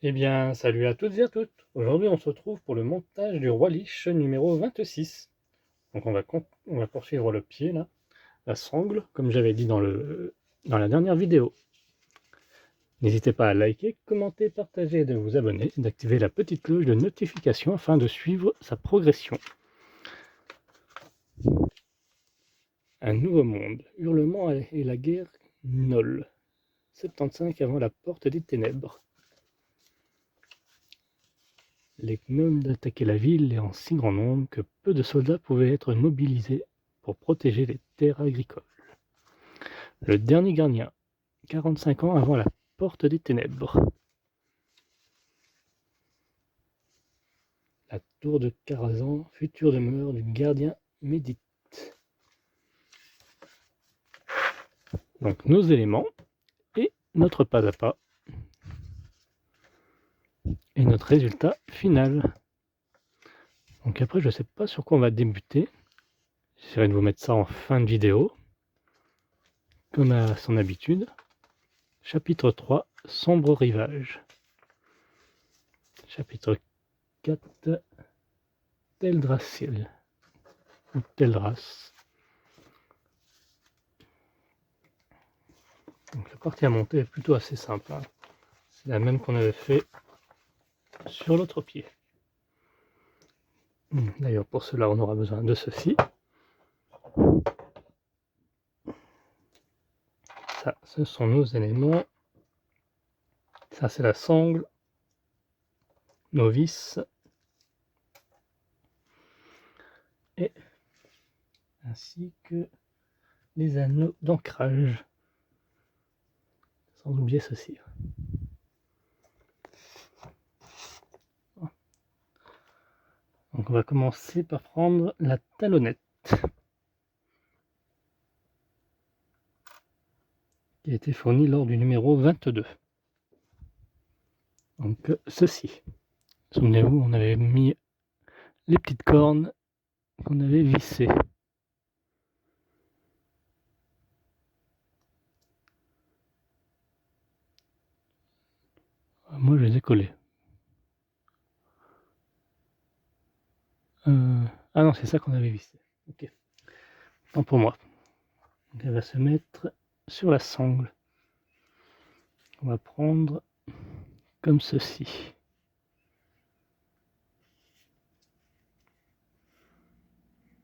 Eh bien, salut à toutes et à tous. Aujourd'hui, on se retrouve pour le montage du Roi Lich numéro 26. Donc, on va poursuivre le pied, là, la sangle, comme j'avais dit dans la dernière vidéo. N'hésitez pas à liker, commenter, partager, de vous abonner et d'activer la petite cloche de notification afin de suivre sa progression. Un nouveau monde. Hurlement et la guerre Nol. 75 avant la porte des ténèbres. Les gnomes attaquaient la ville et en si grand nombre que peu de soldats pouvaient être mobilisés pour protéger les terres agricoles. Le dernier gardien, 45 ans avant la porte des ténèbres. La tour de Karazhan, future demeure du gardien médite. Donc nos éléments et notre pas à pas et notre résultat final. Donc après, je ne sais pas sur quoi on va débuter. J'essaierai de vous mettre ça en fin de vidéo, comme à son habitude. Chapitre 3, Sombre rivage. Chapitre 4, Teldrassil, ou Teldras. Donc la partie à monter est plutôt assez simple, hein. C'est la même qu'on avait fait sur l'autre pied. D'ailleurs, pour cela, on aura besoin de ceci. Ça, ce sont nos éléments. Ça, c'est la sangle, nos vis, et ainsi que les anneaux d'ancrage. Sans oublier ceci. Donc on va commencer par prendre la talonnette, qui a été fournie lors du numéro 22. Donc ceci. Souvenez-vous, on avait mis les petites cornes qu'on avait vissées. Moi, je les ai collées. Ah non, c'est ça qu'on avait vissé. Ok. Tant pour moi. Donc elle va se mettre sur la sangle. On va prendre comme ceci.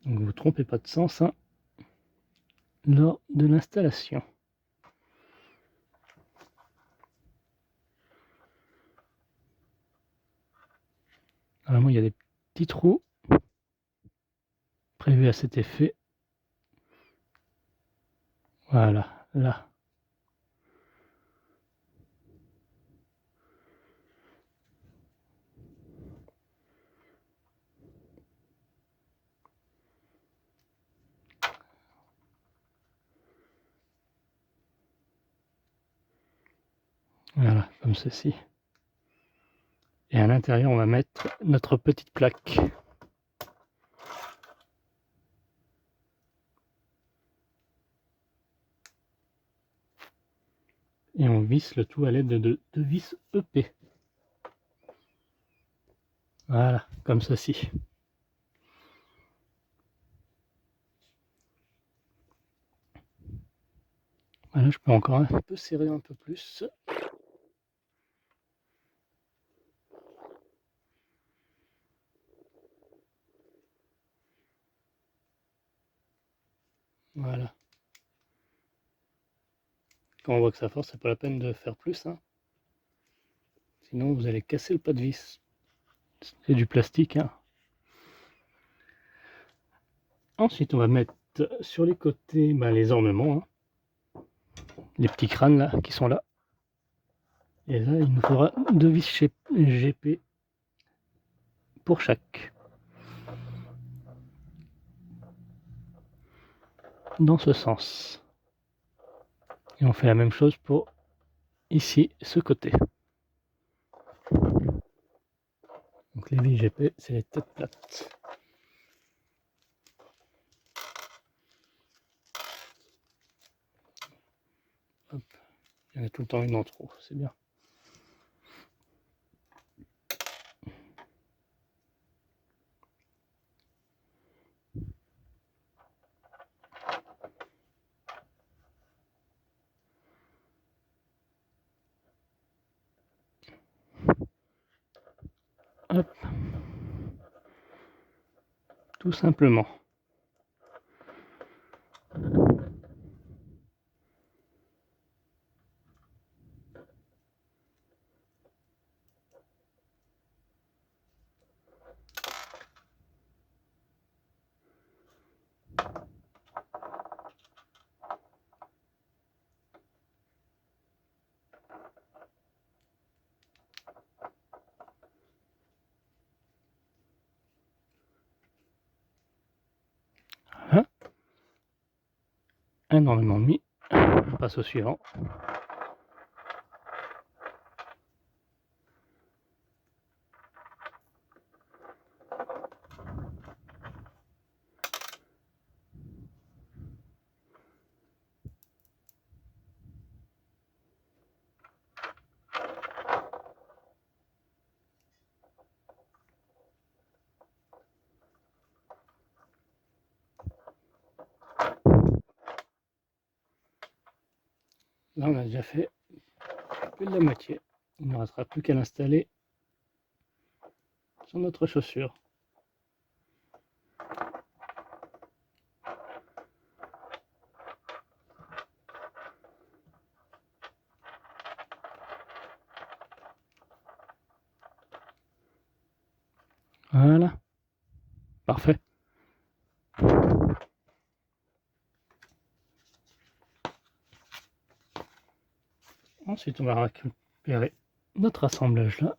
Donc vous ne vous trompez pas de sens, hein, lors de l'installation. Normalement, il y a des petits trous prévus à cet effet. Voilà, là. Voilà, comme ceci. Et à l'intérieur, on va mettre notre petite plaque. Et on visse le tout à l'aide de vis EP. Voilà, comme ceci. Voilà, je peux encore un peu serrer un peu plus. Voilà. Quand on voit que ça force, c'est pas la peine de faire plus, hein. Sinon, vous allez casser le pas de vis. C'est du plastique, hein. Ensuite, on va mettre sur les côtés les ornements, hein. Les petits crânes là, qui sont là. Et là, il nous faudra 2 vis GP pour chaque. Dans ce sens. Et on fait la même chose pour ici, ce côté. Donc les vis GP, c'est les têtes plates. Hop. Il y en a tout le temps une en trop, c'est bien. Hop. Tout simplement. Voilà. Énormément mis. On passe au suivant. Là, on a déjà fait plus de la moitié. Il ne restera plus qu'à l'installer sur notre chaussure. Voilà. Parfait. Ensuite, on va récupérer notre assemblage là.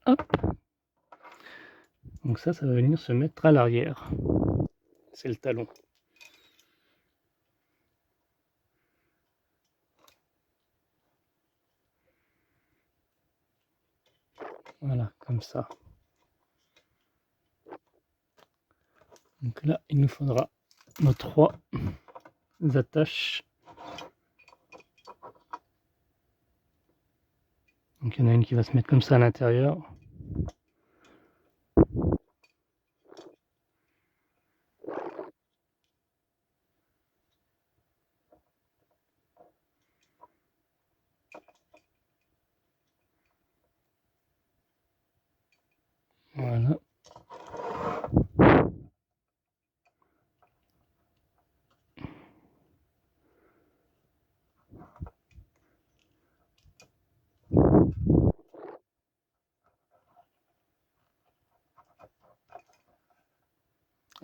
Hop. Donc ça va venir se mettre à l'arrière. C'est le talon. Voilà, comme ça. Donc là, il nous faudra nos 3 attaches. Donc il y en a une qui va se mettre comme ça à l'intérieur. Voilà.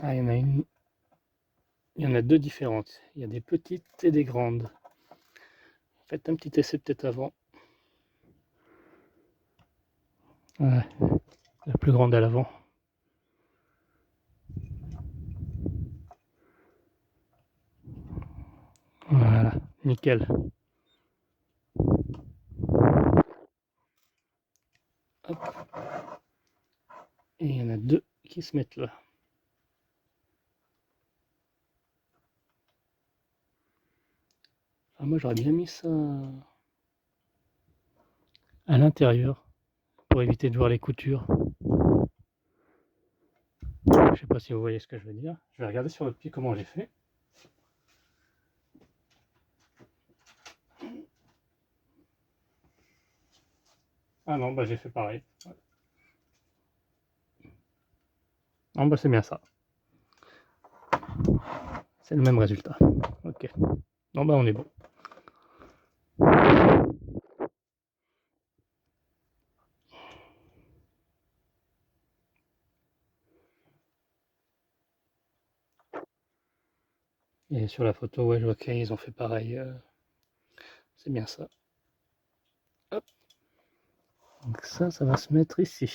Ah, il y en a une. Il y en a 2 différentes. Il y a des petites et des grandes. Faites un petit essai peut-être avant. Ouais, la plus grande à l'avant. Voilà, nickel. Hop. Et il y en a 2 qui se mettent là. Ah, moi j'aurais bien mis ça à l'intérieur pour éviter de voir les coutures. Je sais pas si vous voyez ce que je veux dire. Je vais regarder sur votre pied comment j'ai fait. Ah non, bah j'ai fait pareil. Ouais. Non, bah c'est bien ça. C'est le même résultat. Ok. Non, bah on est bon. Et sur la photo, ouais, je vois qu'ils ont fait pareil. C'est bien ça. Hop. Donc ça va se mettre ici.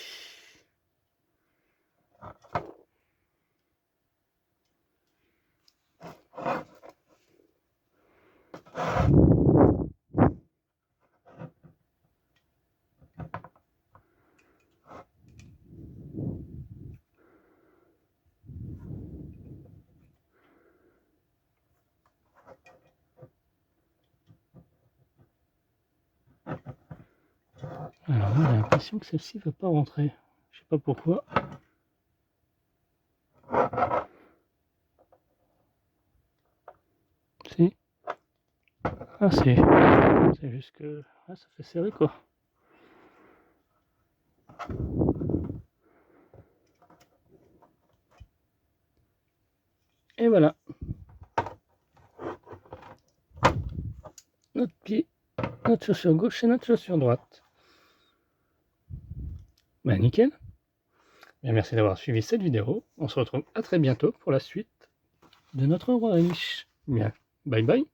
Alors là, j'ai l'impression que celle-ci ne va pas rentrer. Je sais pas pourquoi. Si. Ah si. C'est juste que... Ah, ça fait serrer quoi. Et voilà. Notre pied, notre chaussure gauche et notre chaussure droite. Bah nickel. Bien, merci d'avoir suivi cette vidéo. On se retrouve à très bientôt pour la suite de notre roi riche. Bien, bye bye.